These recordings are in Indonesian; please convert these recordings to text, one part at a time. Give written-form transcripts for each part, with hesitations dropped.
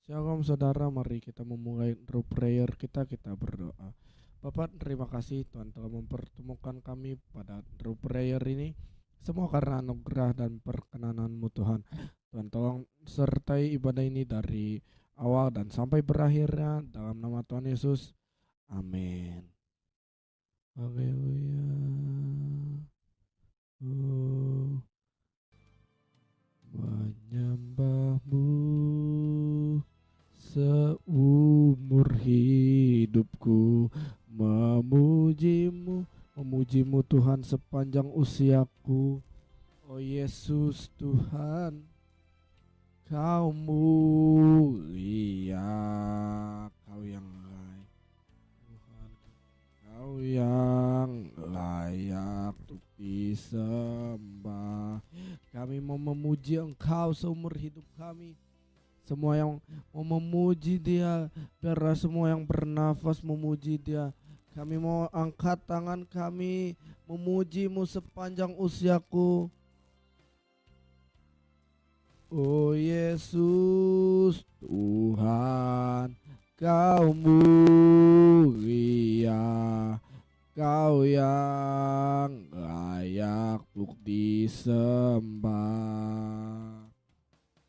Shalom saudara, mari kita memulai room prayer kita berdoa. Bapak, terima kasih Tuhan telah mempertemukan kami pada room prayer ini. Semua karena anugerah dan perkenanan-Mu Tuhan. Tuhan tolong sertai ibadah ini dari awal dan sampai berakhirnya dalam nama Tuhan Yesus. Amin. Haleluya. Menyembahmu seumur hidupku, memujimu Tuhan sepanjang usiaku. Oh Yesus Tuhan, Kau mulia, Kau yang layak Tuhan, Kau yang layak untuk disembah. Kami mau memuji Engkau seumur hidup kami. Semua yang mau memuji Dia, biarlah semua yang bernafas memuji Dia. Kami mau angkat tangan kami memuji-Mu sepanjang usiaku. Oh Yesus Tuhan, Kau mulia, Kau yang layak untuk disembah.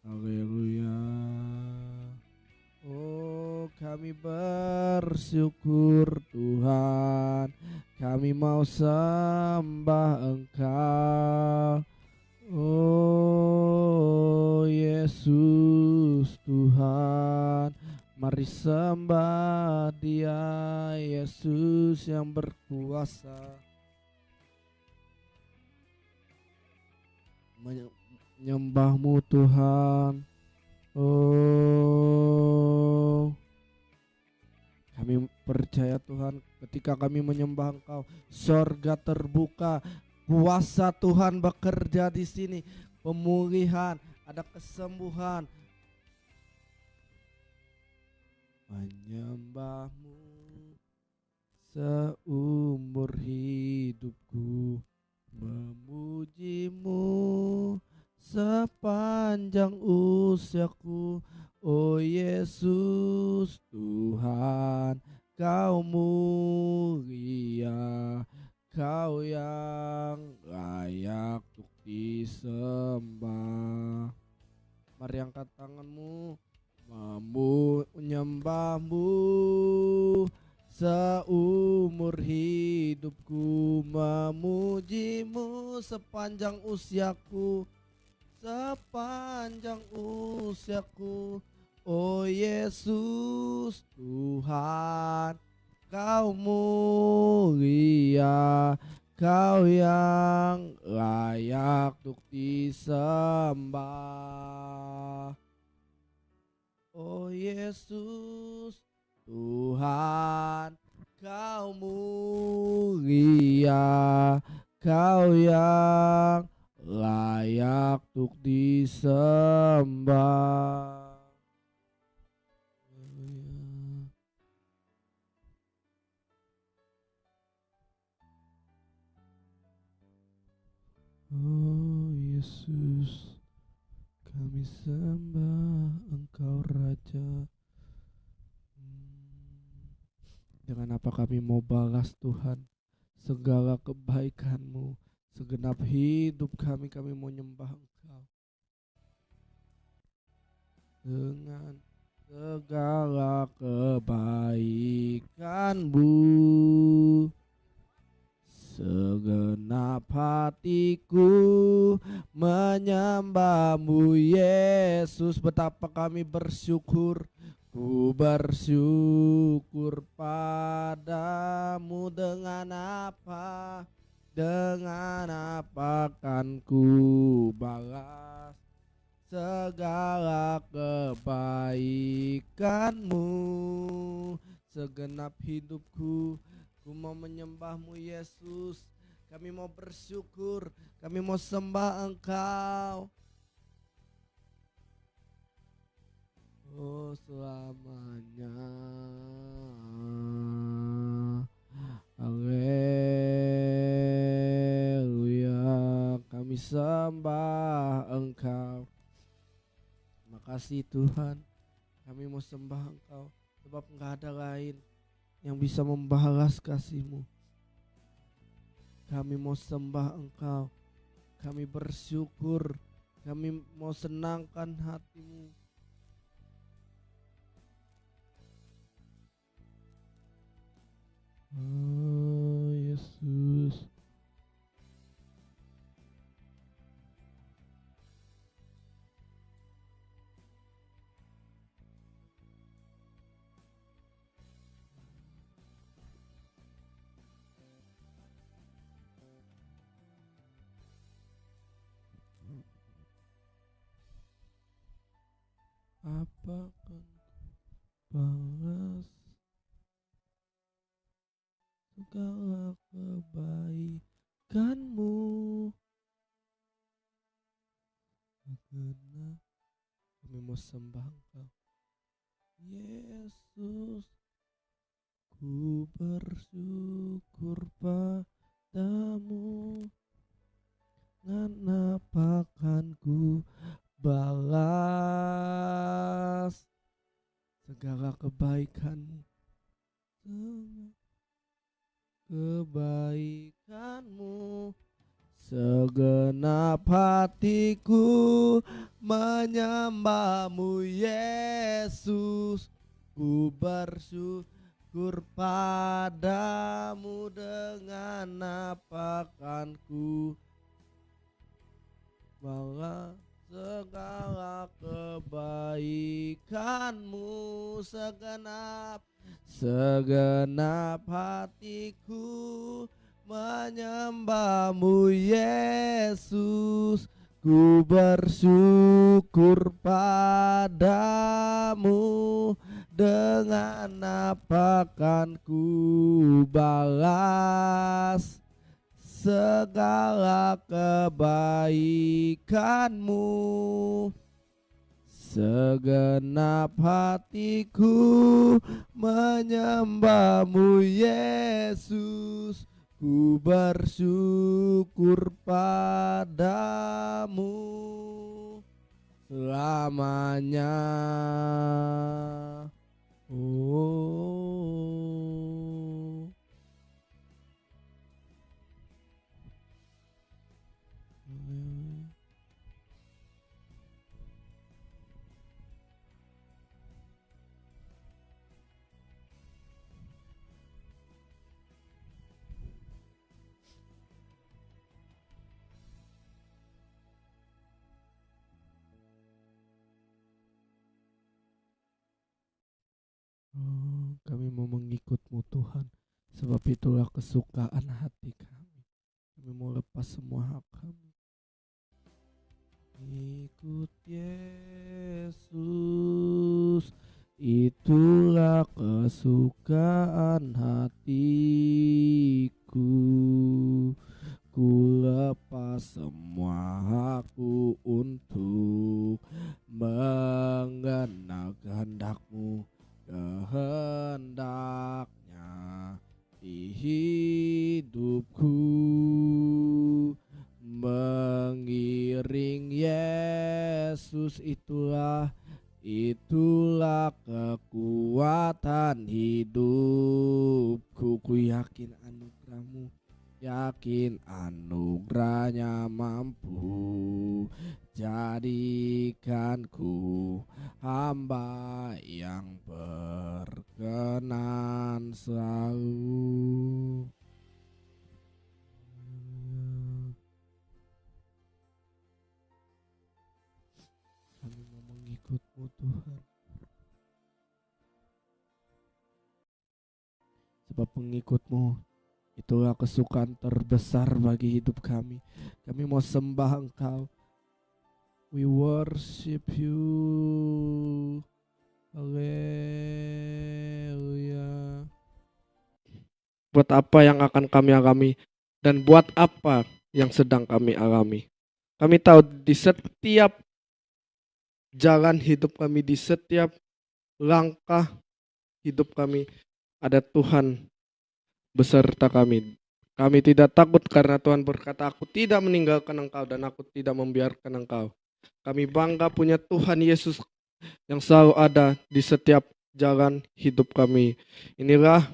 Haleluya. Oh, kami bersyukur Tuhan, kami mau sembah Engkau. Oh Yesus Tuhan, mari sembah Dia, Yesus yang berkuasa. Menyembah-Mu Tuhan. Oh, kami percaya Tuhan, ketika kami menyembah Engkau, sorga terbuka, kuasa Tuhan bekerja di sini, pemulihan, ada kesembuhan. Menyembah-Mu seumur hidupku, memuji-Mu sepanjang usiaku. Oh Yesus Tuhan, Kau mulia, Kau yang layak untuk disembah. Mari angkat tanganmu, menyembah-Mu seumur hidupku, memuji-Mu sepanjang usiaku, sepanjang usiaku. Oh Yesus Tuhan, Kau mulia, Kau yang layak untuk disembah. Oh Yesus Tuhan, Kau mulia, Kau yang layak untuk disembah. Oh Yesus, kami sembah Engkau Raja. Dengan apa kami mau balas Tuhan segala kebaikan-Mu, segenap hidup kami mau nyembah Engkau. Dengan segala kebaikan-Mu, segenap hatiku menyembah-Mu Yesus. Betapa kami bersyukur, ku bersyukur padamu. Dengan apa kan ku balas segala kebaikan-Mu. Segenap hidupku ku mau menyembah-Mu Yesus. Kami mau bersyukur, kami mau sembah Engkau. Oh selamanya. Haleluya, kami sembah Engkau. Terima kasih Tuhan, Kami mau sembah Engkau sebab nggak ada lain yang bisa membalas kasih-Mu. Kami mau sembah Engkau, kami bersyukur, kami mau senangkan hati-Mu. Oh Yesus. Apa akan balas segala kebaikan-Mu? Karena kami mau sembah Engkau, Yesus. Ku bersyukur padamu, kenapa kan ku balas segala kebaikan-Mu, kebaikan-Mu. Segenap hatiku menyembah-Mu, Yesus. Ku bersyukur padamu, dengan apa kan ku balas segala kebaikan-Mu. Segenap hatiku menyembah-Mu, Yesus. Ku bersyukur padamu, dengan apa kan ku balas segala kebaikan-Mu. Segenap hatiku menyembah-Mu, Yesus. Ku bersyukur padamu selamanya. Oh, kami mau mengikut-Mu Tuhan, sebab itulah kesukaan hati kami. Kami mau lepas semua hak kami. Ikut Yesus, itulah kesukaan hatiku. Ku lepas semua hakku untuk mengenal kehendak-Mu, kehendaknya di hidupku. Mengiring Yesus, itulah kekuatan hidupku. Ku yakin anugerah-Mu, yakin anugerahnya mampu jadikanku hamba yang berkenan selalu. Kami mau mengikut-Mu Tuhan, sebab pengikut-Mu itulah kesukaan terbesar bagi hidup kami. Kami mau sembah Engkau. We worship You. Haleluya. Buat apa yang akan kami alami, dan buat apa yang sedang kami alami. Kami tahu di setiap jalan hidup kami, di setiap langkah hidup kami, ada Tuhan beserta kami. Kami tidak takut karena Tuhan berkata, aku tidak meninggalkan engkau dan aku tidak membiarkan engkau. Kami bangga punya Tuhan Yesus yang selalu ada di setiap jalan hidup kami. Inilah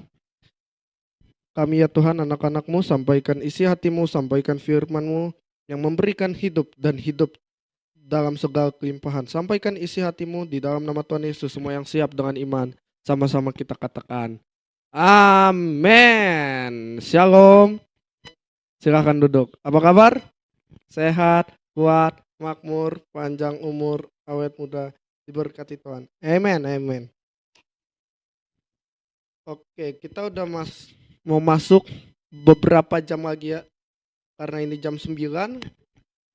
kami ya Tuhan, anak-anak-Mu, sampaikan isi hati-Mu, sampaikan firman-Mu yang memberikan hidup dan hidup dalam segala kelimpahan. Sampaikan isi hati-Mu di dalam nama Tuhan Yesus. Semua yang siap dengan iman, sama-sama kita katakan amin. Shalom. Silahkan duduk. Apa kabar? Sehat, kuat, makmur, panjang umur, awet muda, diberkati Tuhan. Amin, amin. Oke, kita udah mau masuk beberapa jam lagi ya. Karena ini jam 9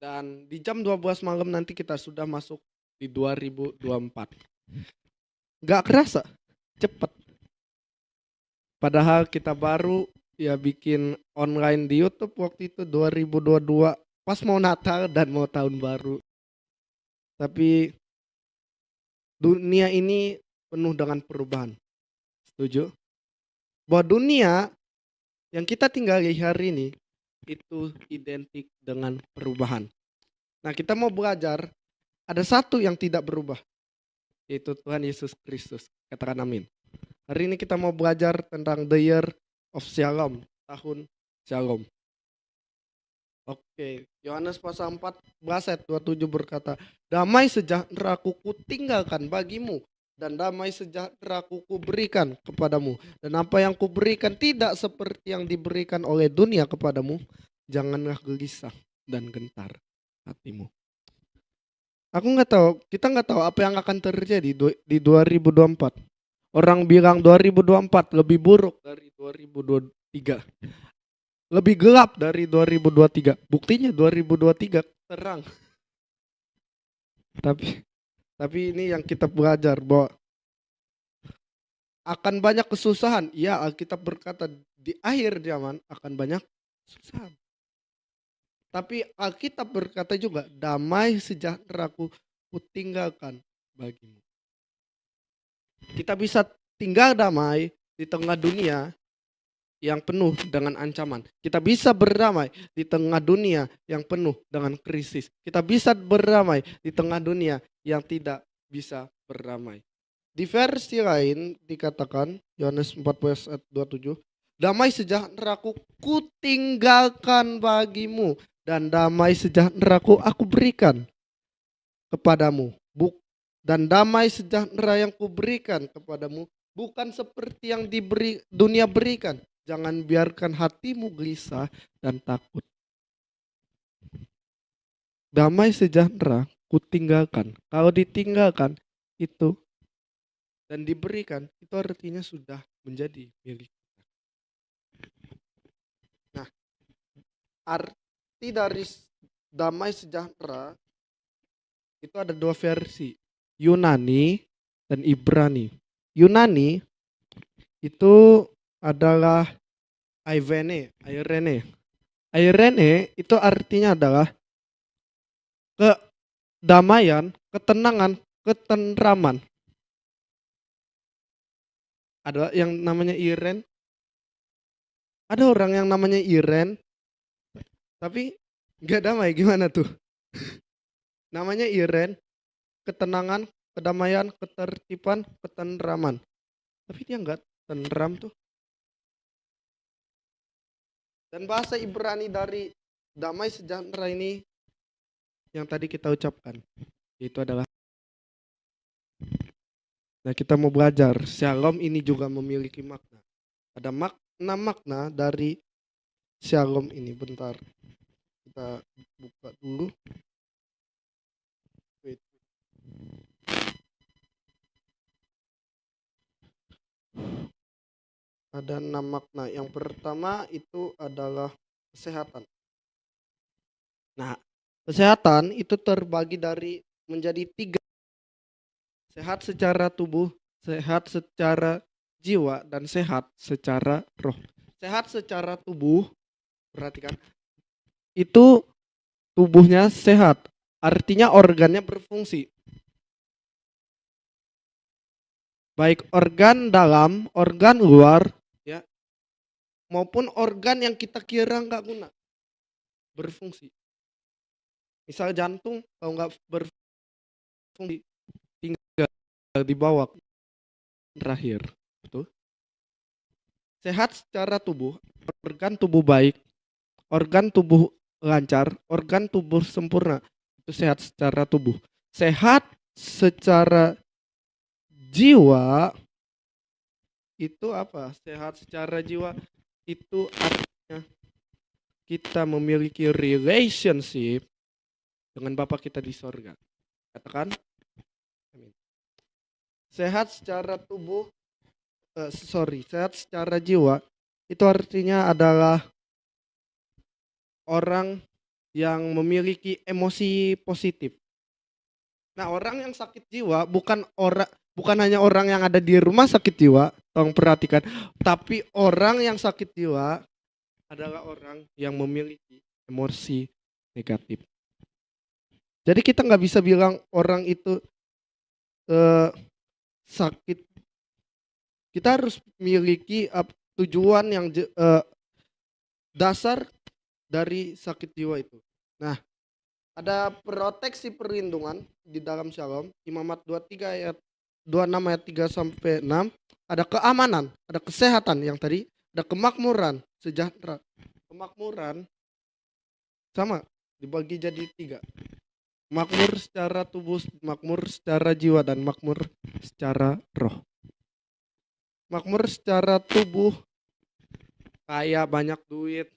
dan di jam 12 malam nanti kita sudah masuk di 2024. Gak kerasa, cepet. Padahal kita baru ya bikin online di YouTube waktu itu 2022 pas mau Natal dan mau tahun baru. Tapi dunia ini penuh dengan perubahan. Setuju? Bahwa dunia yang kita tinggali hari ini itu identik dengan perubahan. Nah, kita mau belajar ada satu yang tidak berubah, yaitu Tuhan Yesus Kristus. Katakan amin. Hari ini kita mau belajar tentang the year of Shalom, tahun Shalom. Oke, Yohanes pasal 14 ayat 27 berkata, damai sejahtera ku tinggalkan bagimu, dan damai sejahtera ku berikan kepadamu. Dan apa yang ku berikan tidak seperti yang diberikan oleh dunia kepadamu. Janganlah gelisah dan gentar hatimu. Aku nggak tahu, kita nggak tahu apa yang akan terjadi di 2024. Orang bilang 2024 lebih buruk dari 2023. Lebih gelap dari 2023. Buktinya 2023 terang. Tapi ini yang kita belajar bahwa akan banyak kesusahan. Ya, Alkitab berkata di akhir zaman akan banyak kesusahan. Tapi Alkitab berkata juga, damai sejahtera ku tinggalkan bagimu. Kita bisa tinggal damai di tengah dunia yang penuh dengan ancaman. Kita bisa berdamai di tengah dunia yang penuh dengan krisis. Kita bisa berdamai di tengah dunia yang tidak bisa berdamai. Di versi lain dikatakan, Yohanes 14 ayat 27, damai sejahtera ku tinggalkan bagimu, dan damai sejahtera ku aku berikan kepadamu. Dan damai sejahtera yang ku berikan kepadamu bukan seperti yang dunia berikan. Jangan biarkan hatimu gelisah dan takut. Damai sejahtera ku tinggalkan. Kalau ditinggalkan itu dan diberikan, itu artinya sudah menjadi milik kita. Nah, arti dari damai sejahtera itu ada dua versi, Yunani dan Ibrani. Yunani itu adalah Irene. Irene itu artinya adalah kedamaian, ketenangan, ketentraman. Ada yang namanya Iren. Ada orang yang namanya Iren, tapi gak damai, gimana tuh? Namanya Iren, ketenangan, kedamaian, ketertiban, ketentraman. Tapi dia gak tentram tuh. Dan bahasa Ibrani dari damai sejahtera ini yang tadi kita ucapkan, itu adalah, nah kita mau belajar, Shalom ini juga memiliki makna. Ada makna dari Shalom ini. Bentar, kita buka dulu. Ada 6 makna. Yang pertama itu adalah kesehatan. Nah, kesehatan itu terbagi menjadi 3. Sehat secara tubuh, sehat secara jiwa, dan sehat secara roh. Sehat secara tubuh, perhatikan, itu tubuhnya sehat, artinya organnya berfungsi. Baik organ dalam, organ luar, ya, maupun organ yang kita kira nggak guna berfungsi. Misal jantung kalau nggak berfungsi tinggal. dibawa terakhir. Betul. Sehat secara tubuh, organ tubuh baik, organ tubuh lancar, organ tubuh sempurna. Itu sehat secara tubuh. Sehat secara jiwa itu apa? Sehat secara jiwa itu artinya kita memiliki relationship dengan Bapa kita di sorga. Katakan amin. Sehat secara tubuh, sehat secara jiwa itu artinya adalah orang yang memiliki emosi positif. Nah, orang yang sakit jiwa bukan hanya orang yang ada di rumah sakit jiwa, tolong perhatikan, tapi orang yang sakit jiwa adalah orang yang memiliki emosi negatif. Jadi kita nggak bisa bilang orang itu sakit. Kita harus memiliki tujuan yang dasar dari sakit jiwa itu. Nah, ada proteksi perlindungan di dalam Shalom, Imamat 23 ayat 26 ayat 3 sampai 6, ada keamanan, ada kesehatan yang tadi, ada kemakmuran, sejahtera. Kemakmuran sama dibagi jadi 3. Makmur secara tubuh, makmur secara jiwa, dan makmur secara roh. Makmur secara tubuh, kaya, banyak duit,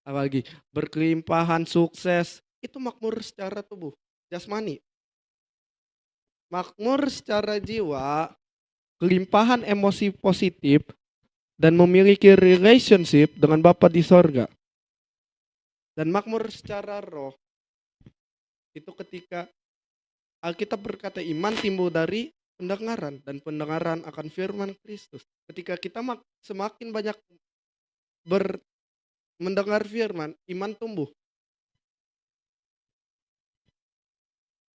apalagi berkelimpahan, sukses, itu makmur secara tubuh, jasmani. Makmur secara jiwa, kelimpahan emosi positif, dan memiliki relationship dengan Bapa di sorga. Dan makmur secara roh, itu ketika Alkitab berkata iman timbul dari pendengaran, dan pendengaran akan firman Kristus. Ketika kita semakin banyak mendengar firman, iman tumbuh.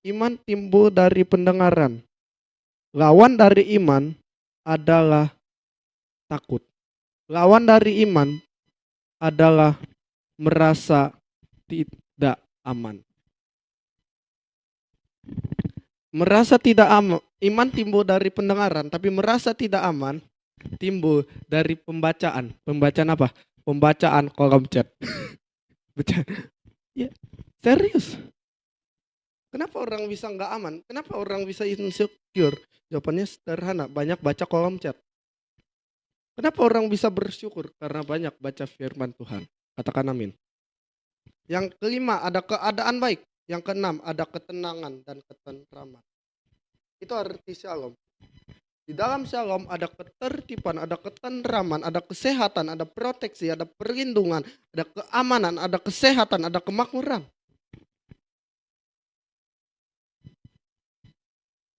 Iman timbul dari pendengaran. Lawan dari iman adalah takut. Lawan dari iman adalah merasa tidak aman. Merasa tidak aman, iman timbul dari pendengaran, tapi merasa tidak aman timbul dari pembacaan. Pembacaan apa? Pembacaan kolom chat. Ya, serius. Kenapa orang bisa nggak aman? Kenapa orang bisa insecure? Jawabannya sederhana, banyak baca kolom chat. Kenapa orang bisa bersyukur? Karena banyak baca firman Tuhan. Katakan amin. Yang kelima, ada keadaan baik. Yang keenam, ada ketenangan dan ketentraman. Itu arti shalom. Di dalam shalom ada ketertiban, ada ketentraman, ada kesehatan, ada proteksi, ada perlindungan, ada keamanan, ada kesehatan, ada kemakmuran.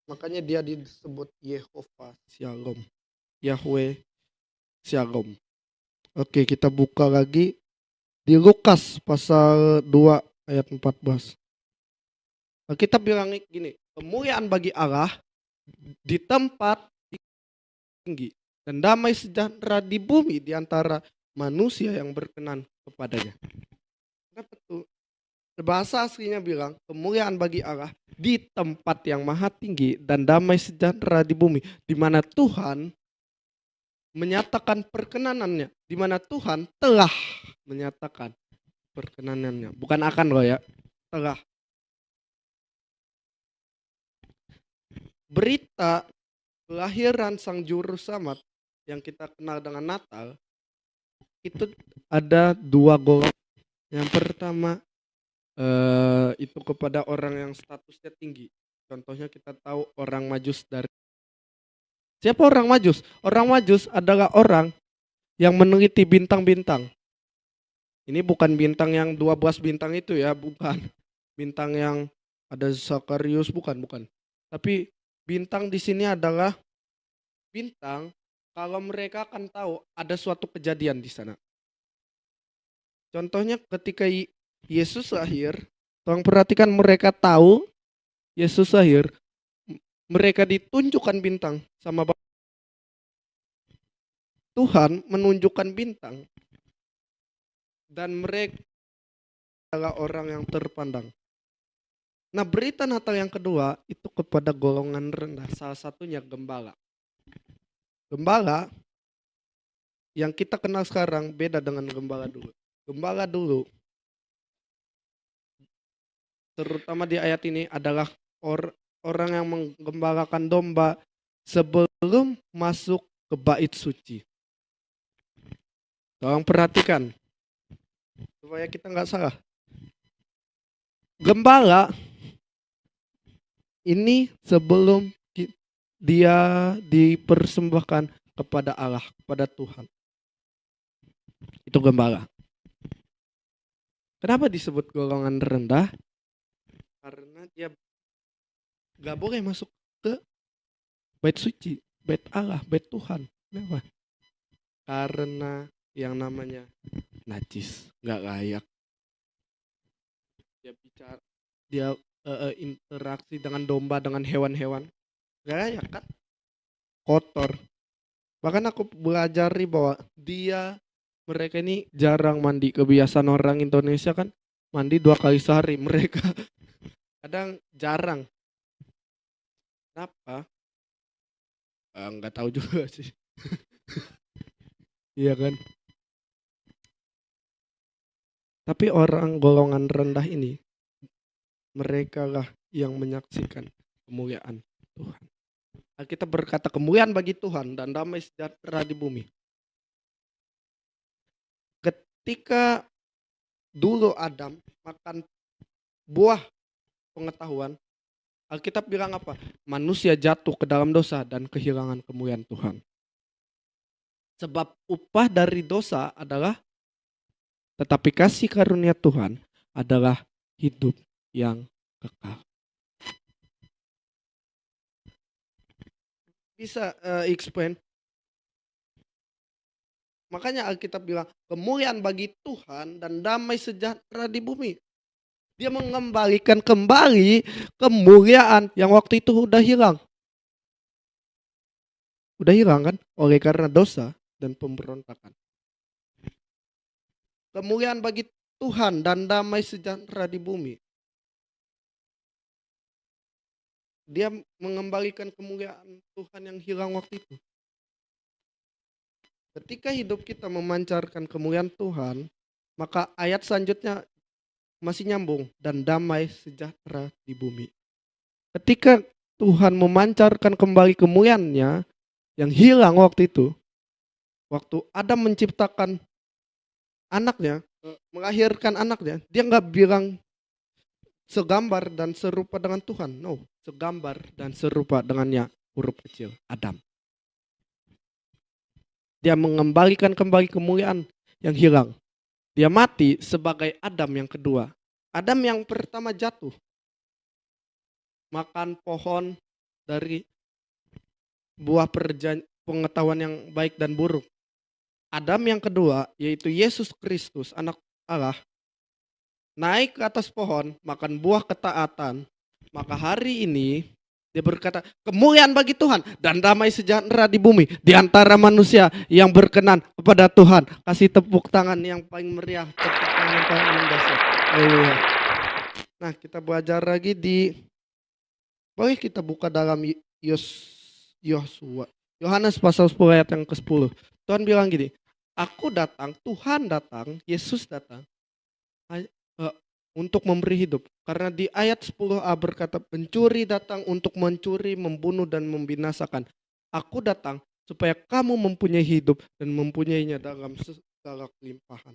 Makanya dia disebut Yehova Shalom. Yahweh Shalom. Oke, kita buka lagi di Lukas pasal 2 ayat 14. Kita bilang gini, kemuliaan bagi Allah di tempat tinggi dan damai sejahtera di bumi di antara manusia yang berkenan kepadanya. Kenapa tuh? Bahasa aslinya bilang kemuliaan bagi Allah di tempat yang maha tinggi dan damai sejahtera di bumi, di mana Tuhan menyatakan perkenanannya, di mana Tuhan telah menyatakan perkenanannya, bukan akan loh ya, telah. Berita kelahiran Sang Juru Selamat yang kita kenal dengan Natal itu ada 2 golongan. Yang pertama itu kepada orang yang statusnya tinggi. Contohnya kita tahu orang Majus dari. Siapa orang Majus? Orang Majus adalah orang yang meneliti bintang-bintang. Ini bukan bintang yang 12 bintang itu ya, bukan. Bintang yang ada Zakarius, bukan. Tapi bintang di sini adalah bintang kalau mereka akan tahu ada suatu kejadian di sana. Contohnya ketika Yesus lahir, tolong perhatikan, mereka tahu Yesus lahir, mereka ditunjukkan bintang sama Bapak. Tuhan menunjukkan bintang dan mereka adalah orang yang terpandang. Nah, berita Natal yang kedua itu kepada golongan rendah, salah satunya gembala. Gembala yang kita kenal sekarang beda dengan gembala dulu. Gembala dulu, terutama di ayat ini, adalah orang yang menggembalakan domba sebelum masuk ke bait suci. Tolong perhatikan supaya kita nggak salah. Gembala ini sebelum dia dipersembahkan kepada Allah, kepada Tuhan. Itu gembala. Kenapa disebut golongan rendah? Karena dia gak boleh masuk ke bait suci, bait Allah, bait Tuhan. Kenapa? Karena yang namanya najis, gak layak. Dia bicara, dia interaksi dengan domba, dengan hewan-hewan, gak layak kan? Kotor. Bahkan aku belajari bahwa mereka ini jarang mandi. Kebiasaan orang Indonesia kan mandi 2 kali sehari. Mereka kadang jarang. Kenapa? Nggak tahu juga sih. Iya kan. Tapi orang golongan rendah ini, mereka lah yang menyaksikan kemuliaan Tuhan. Kita berkata kemuliaan bagi Tuhan dan damai sejahtera di bumi. Ketika dulu Adam makan buah pengetahuan, Alkitab bilang apa? Manusia jatuh ke dalam dosa dan kehilangan kemuliaan Tuhan. Sebab upah dari dosa adalah, tetapi kasih karunia Tuhan adalah hidup yang kekal. Bisa explain? Makanya Alkitab bilang kemuliaan bagi Tuhan dan damai sejahtera di bumi. Dia mengembalikan kembali kemuliaan yang waktu itu udah hilang. Udah hilang kan? Oleh karena dosa dan pemberontakan. Kemuliaan bagi Tuhan dan damai sejahtera di bumi. Dia mengembalikan kemuliaan Tuhan yang hilang waktu itu. Ketika hidup kita memancarkan kemuliaan Tuhan, maka ayat selanjutnya masih nyambung, dan damai sejahtera di bumi. Ketika Tuhan memancarkan kembali kemuliaannya yang hilang waktu itu, waktu Adam menciptakan anaknya, melahirkan anaknya, dia nggak bilang segambar dan serupa dengan Tuhan. No, segambar dan serupa dengannya, huruf kecil, Adam. Dia mengembalikan kembali kemuliaan yang hilang. Dia mati sebagai Adam yang kedua. Adam yang pertama jatuh, makan pohon dari buah pengetahuan yang baik dan buruk. Adam yang kedua, yaitu Yesus Kristus, anak Allah, naik ke atas pohon, makan buah ketaatan. Maka hari ini dia berkata, kemuliaan bagi Tuhan dan damai sejahtera di bumi di antara manusia yang berkenan kepada Tuhan. Kasih tepuk tangan yang paling meriah, tepuk tangan yang paling mendasar. Nah, kita belajar lagi boleh kita buka dalam Yohanes pasal 10 ayat yang ke-10. Tuhan bilang gini, aku datang, Tuhan datang, Yesus datang untuk memberi hidup. Karena di ayat 10a berkata, pencuri datang untuk mencuri, membunuh dan membinasakan. Aku datang supaya kamu mempunyai hidup dan mempunyainya dalam segala kelimpahan.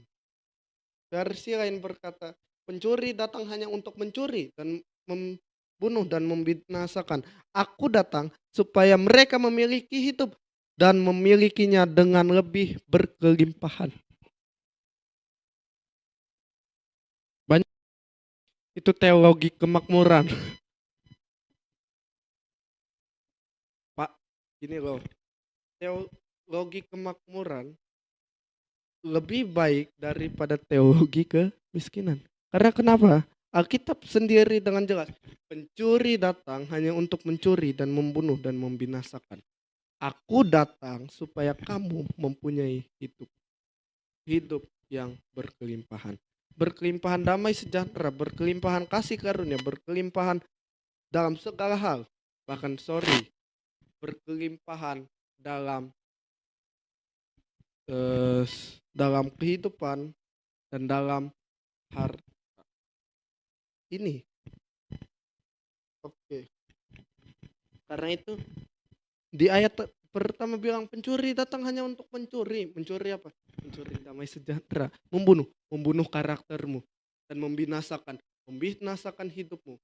Versi lain berkata, pencuri datang hanya untuk mencuri dan membunuh dan membinasakan. Aku datang supaya mereka memiliki hidup dan memilikinya dengan lebih berkelimpahan. Itu teologi kemakmuran. Pak, gini loh. Teologi kemakmuran lebih baik daripada teologi kemiskinan. Karena kenapa? Alkitab sendiri dengan jelas, pencuri datang hanya untuk mencuri dan membunuh dan membinasakan. Aku datang supaya kamu mempunyai hidup yang berkelimpahan. berkelimpahan damai sejahtera, berkelimpahan kasih karunia, berkelimpahan dalam segala hal. Bahkan berkelimpahan dalam dalam kehidupan dan dalam harta ini. Oke. Karena itu di ayat pertama bilang pencuri datang hanya untuk mencuri. Mencuri apa? Mencuri damai sejahtera, membunuh karaktermu dan membinasakan hidupmu.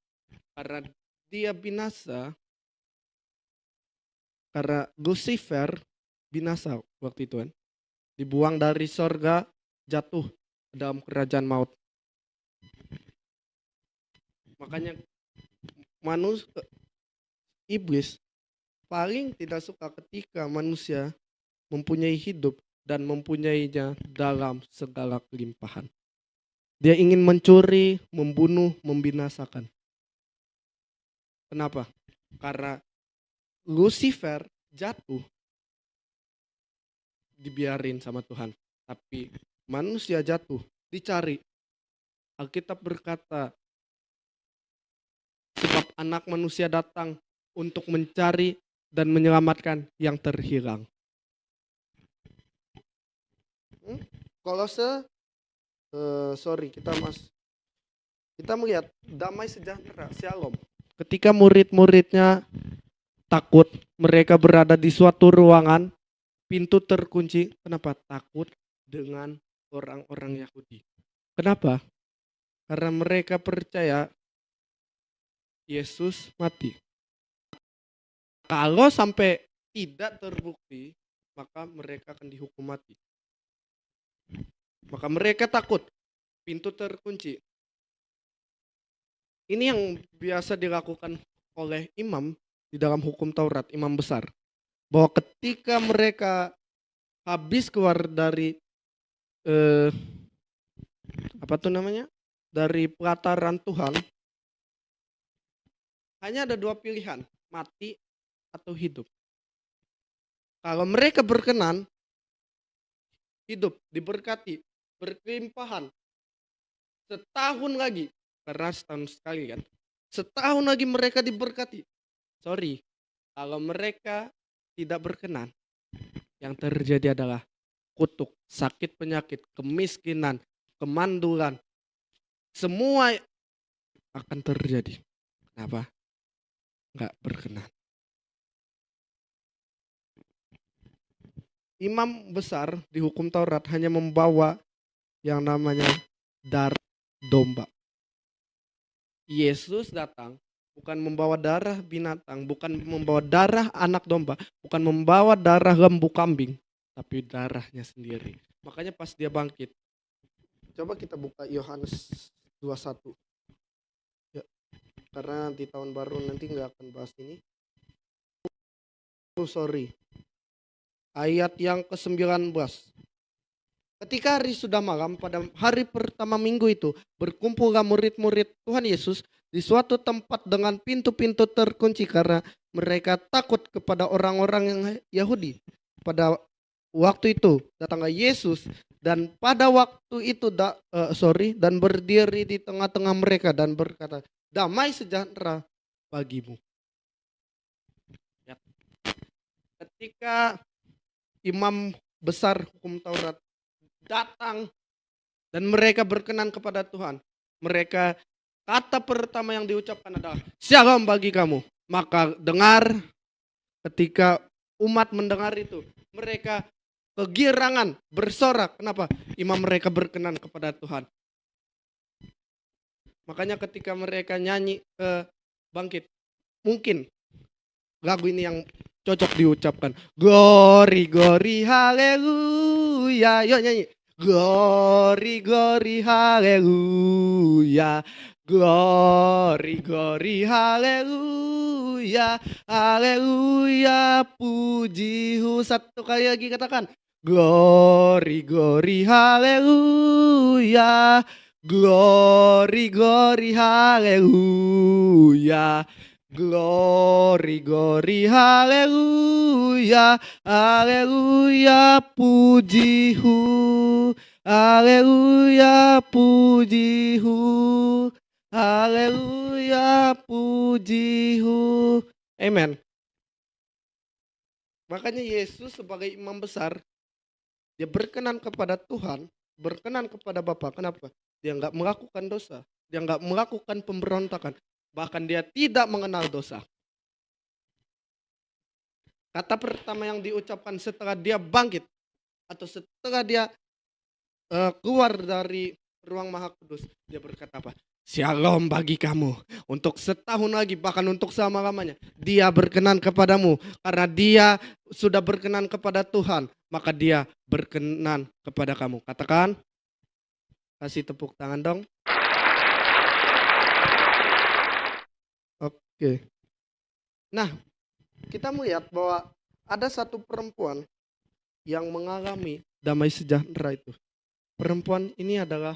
Karena dia binasa, karena Lucifer binasa waktu itu kan. Dibuang dari sorga, jatuh dalam kerajaan maut. Makanya iblis paling tidak suka ketika manusia mempunyai hidup dan mempunyainya dalam segala kelimpahan. Dia ingin mencuri, membunuh, membinasakan. Kenapa? Karena Lucifer jatuh dibiarin sama Tuhan, tapi manusia jatuh dicari. Alkitab berkata, sebab anak manusia datang untuk mencari dan menyelamatkan yang terhilang. Kolose, kita melihat damai sejahtera, shalom. Ketika murid-muridnya takut, mereka berada di suatu ruangan, pintu terkunci. Kenapa? Takut dengan orang-orang Yahudi. Kenapa? Karena mereka percaya Yesus mati. Kalau sampai tidak terbukti, maka mereka akan dihukum mati. Maka mereka takut, pintu terkunci. Ini yang biasa dilakukan oleh imam di dalam hukum Taurat, imam besar. Bahwa ketika mereka habis keluar dari dari pelataran Tuhan, hanya ada dua pilihan, mati atau hidup. Kalau mereka berkenan, hidup, diberkati, berkelimpahan, setahun lagi, karena setahun sekali kan, setahun lagi mereka diberkati. Kalau mereka tidak berkenan, yang terjadi adalah kutuk, sakit penyakit, kemiskinan, kemandulan, semua akan terjadi. Kenapa? Enggak berkenan. Imam besar di hukum Taurat hanya membawa yang namanya darah domba. Yesus datang bukan membawa darah binatang, bukan membawa darah anak domba, bukan membawa darah lembu kambing, tapi darahnya sendiri. Makanya pas dia bangkit, coba kita buka Yohanes 21. Ya, karena di tahun baru nanti nggak akan bahas ini. Ayat yang ke-19. Ketika hari sudah malam, pada hari pertama minggu itu, berkumpullah murid-murid Tuhan Yesus di suatu tempat dengan pintu-pintu terkunci karena mereka takut kepada orang-orang yang Yahudi. Pada waktu itu datanglah Yesus dan pada waktu itu dan berdiri di tengah-tengah mereka dan berkata, damai sejahtera bagimu. Ya. Ketika imam besar hukum Taurat datang dan mereka berkenan kepada Tuhan, mereka kata pertama yang diucapkan adalah shalom bagi kamu. Maka ketika umat mendengar itu, mereka kegirangan, bersorak. Kenapa? Imam mereka berkenan kepada Tuhan. Makanya ketika mereka nyanyi bangkit, mungkin lagu ini yang cocok diucapkan. Glory, glory, haleluya. Yuk nyanyi. Glory, glory, haleluya. Glory, glory, haleluya. Haleluya, puji. Satu kali lagi katakan. Glory, glory, haleluya. Glory, glory, haleluya. Glory, glory, haleluya, haleluya, puji, Haleluya pujihu. Haleluya pujihu. Amen. Makanya Yesus sebagai imam besar, dia berkenan kepada Tuhan, berkenan kepada Bapa. Kenapa? Dia nggak melakukan dosa, dia nggak melakukan pemberontakan, bahkan dia tidak mengenal dosa. Kata pertama yang diucapkan setelah dia bangkit atau setelah dia keluar dari ruang Maha Kudus, dia berkata apa? Shalom bagi kamu untuk setahun lagi, bahkan untuk selama-lamanya. Dia berkenan kepadamu karena dia sudah berkenan kepada Tuhan, maka dia berkenan kepada kamu. Katakan, kasih tepuk tangan dong. Oke. Nah, kita melihat bahwa ada satu perempuan yang mengalami damai sejahtera itu. Perempuan ini adalah,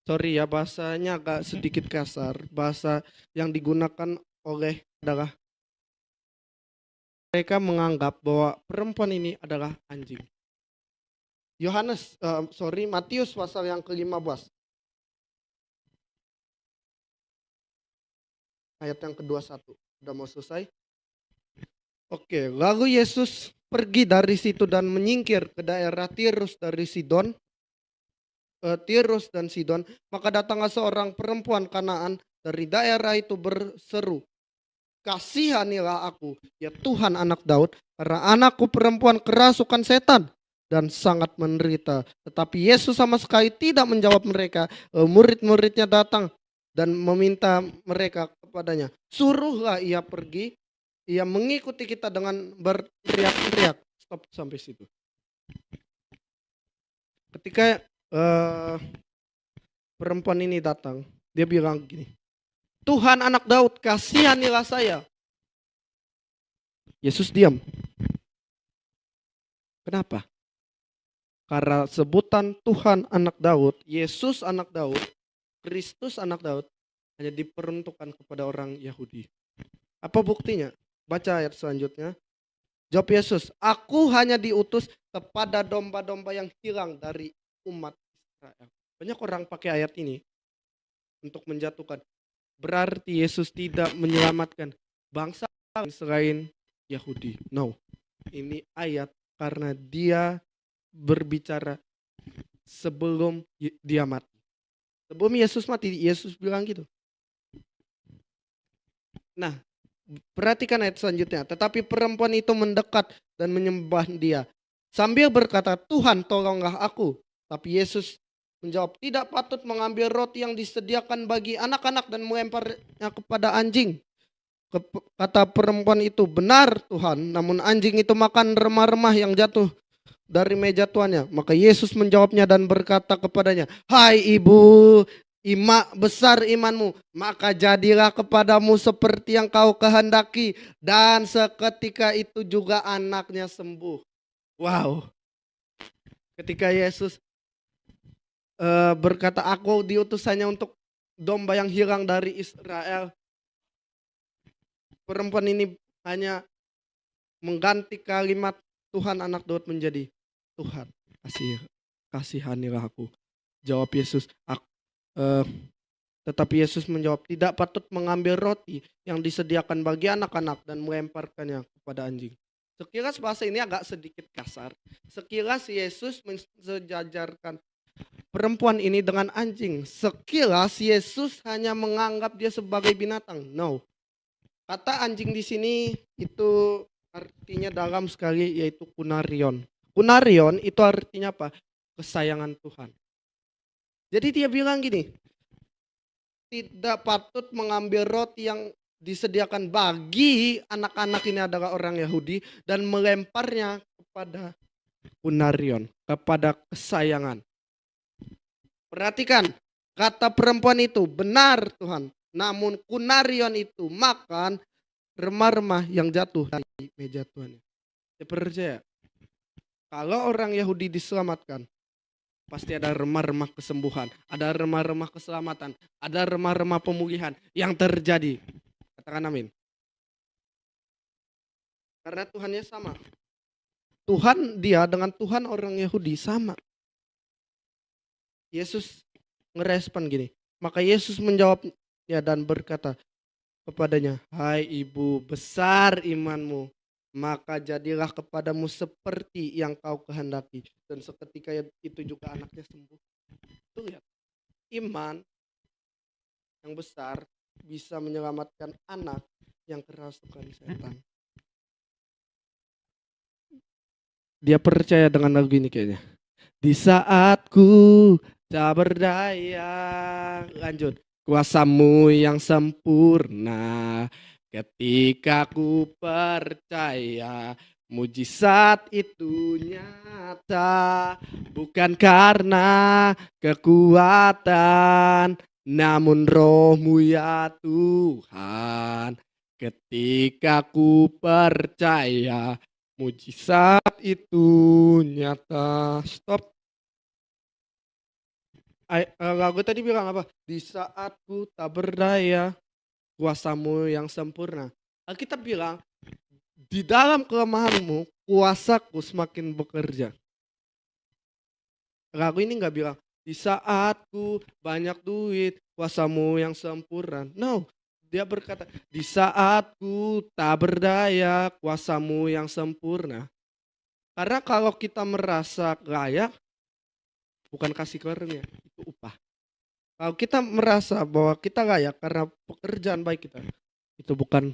sorry ya bahasanya agak sedikit kasar, bahasa yang digunakan oleh adalah mereka menganggap bahwa perempuan ini adalah anjing. Matius pasal yang ke-15 ayat yang ke-21. Udah mau selesai? Oke, lalu Yesus pergi dari situ dan menyingkir ke daerah Tirus dan Sidon, maka datanglah seorang perempuan Kanaan dari daerah itu berseru, kasihanilah aku, ya Tuhan anak Daud, karena anakku perempuan kerasukan setan dan sangat menderita. Tetapi Yesus sama sekali tidak menjawab mereka. Murid-muridnya datang dan meminta mereka kepadanya, suruhlah ia pergi. Ia mengikuti kita dengan berteriak-teriak. Stop sampai situ. Ketika perempuan ini datang, dia bilang gini, Tuhan anak Daud, kasihanilah saya. Yesus diam. Kenapa? Karena sebutan Tuhan anak Daud, Yesus anak Daud, Kristus anak Daud hanya diperuntukkan kepada orang Yahudi. Apa buktinya? Baca ayat selanjutnya. Jawab Yesus, aku hanya diutus kepada domba-domba yang hilang dari umat Israel. Banyak orang pakai ayat ini untuk menjatuhkan. Berarti Yesus tidak menyelamatkan bangsa selain Yahudi. No, ini ayat karena dia berbicara sebelum dia mati. Sebelum Yesus mati, Yesus bilang gitu. Nah, perhatikan ayat selanjutnya. Tetapi perempuan itu mendekat dan menyembah dia, sambil berkata, Tuhan tolonglah aku. Tapi Yesus menjawab, tidak patut mengambil roti yang disediakan bagi anak-anak dan melemparnya kepada anjing. Kata perempuan itu, benar Tuhan, namun anjing itu makan remah-remah yang jatuh dari meja tuannya. Maka Yesus menjawabnya dan berkata kepadanya, hai ibu, besar imanmu, maka jadilah kepadamu seperti yang kau kehendaki. Dan seketika itu juga anaknya sembuh. Wow. Ketika Yesus berkata, aku diutus hanya untuk domba yang hilang dari Israel, perempuan ini hanya mengganti kalimat Tuhan anak Daud menjadi Tuhan, kasihanilah aku. Jawab Yesus, tetapi Yesus menjawab, tidak patut mengambil roti yang disediakan bagi anak-anak dan melemparkannya kepada anjing. Sekilas bahasa ini agak sedikit kasar. Sekilas Yesus mensejajarkan perempuan ini dengan anjing. Sekilas Yesus hanya menganggap dia sebagai binatang. No. Kata anjing di sini itu artinya dalam sekali, yaitu kunarion. Kunarion itu artinya apa? Kesayangan Tuhan. Jadi dia bilang gini, tidak patut mengambil roti yang disediakan bagi anak-anak, ini adalah orang Yahudi, dan melemparnya kepada kunarion, kepada kesayangan. Perhatikan, kata perempuan itu, benar Tuhan, namun kunarion itu makan remah-remah yang jatuh dari meja tuannya. Saya percaya, kalau orang Yahudi diselamatkan, pasti ada remah-remah kesembuhan, ada remah-remah keselamatan, ada remah-remah pemulihan yang terjadi. Katakan amin. Karena Tuhannya sama. Tuhan dia dengan Tuhan orang Yahudi sama. Yesus ngerespon gini. Maka Yesus menjawabnya dan berkata kepadanya, "Hai ibu, besar imanmu, maka jadilah kepadamu seperti yang kau kehendaki." Dan seketika itu juga anaknya sembuh. Tuh lihat, iman yang besar bisa menyelamatkan anak yang kerasukan setan. Dia percaya dengan lagu ini kayaknya. Di saatku tak berdaya, lanjut, kuasamu yang sempurna. Ketika ku percaya mujizat itu nyata, bukan karena kekuatan, namun roh-Mu ya Tuhan. Ketika ku percaya mujizat itu nyata. Stop. Lagu tadi bilang apa? Di saatku tak berdaya, kuasamu yang sempurna. Alkitab bilang, di dalam kelemahanmu, kuasaku semakin bekerja. Lagu ini gak bilang, di saatku banyak duit, kuasamu yang sempurna. No, dia berkata, di saatku tak berdaya, kuasamu yang sempurna. Karena kalau kita merasa layak, bukan kasih karunia, itu upah. Kalau kita merasa bahwa kita layak karena pekerjaan baik kita, itu bukan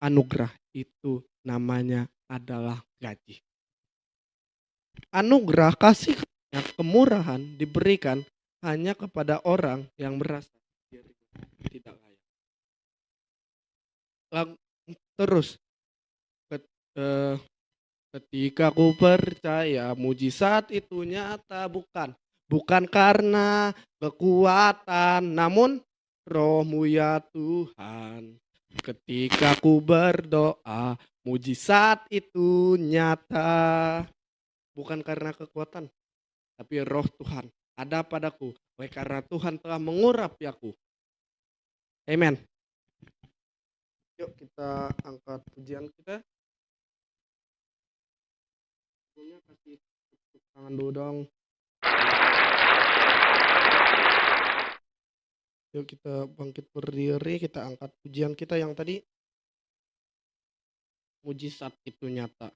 anugerah, itu namanya adalah gaji. Anugerah, kasih, kemurahan diberikan hanya kepada orang yang merasa tidak layak. Terus ketika ku percaya mujizat itu nyata, bukan karena kekuatan, namun roh-Mu ya Tuhan. Ketika ku berdoa, mujizat itu nyata, bukan karena kekuatan, tapi roh Tuhan ada padaku, oleh karena Tuhan telah mengurapi aku. Amen. Yuk kita angkat pujian kita. Kasih tepuk tangan dulu dong. Yuk kita bangkit berdiri, kita angkat pujian kita yang tadi. Mujizat itu nyata.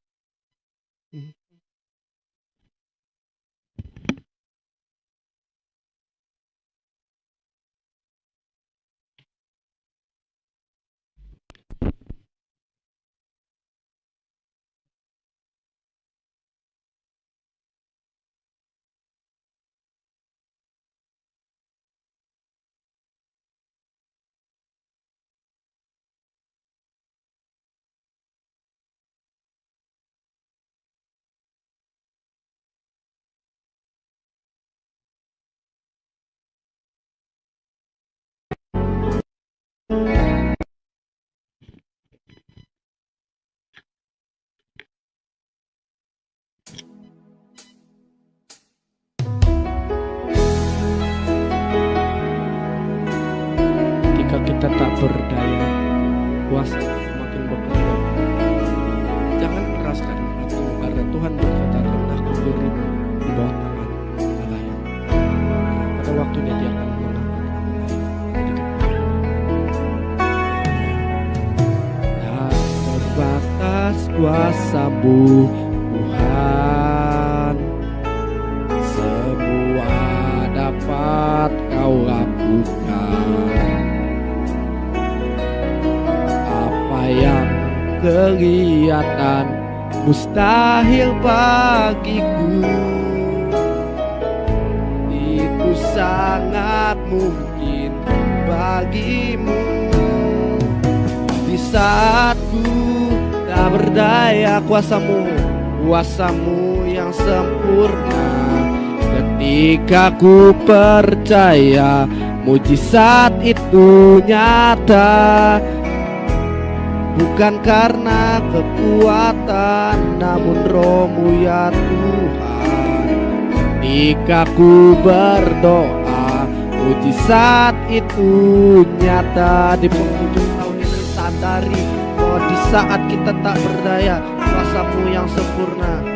Ketika kita tak berdaya, kuasa semakin bekerja. Jangan keraskan hati, karena Tuhan berkata, rendahkan dirimu di bawah tangan Allah yang pada waktunya Dia akan mengangkat tak terbatas kuasa-Mu Tuhan, semua dapat Kau lakukan. Apa yang kelihatan mustahil bagiku, itu sangat mungkin bagimu. Di saat ku tak berdaya, kuasamu yang sempurna. Ketika ku percaya mujizat itu nyata, bukan karena kekuatan, namun roh-Mu ya Tuhan. Ketika ku berdoa, mujizat itu nyata. Di penghujung tahun ini sadari bahwa di saat kita tak berdaya, kuasa-Mu yang sempurna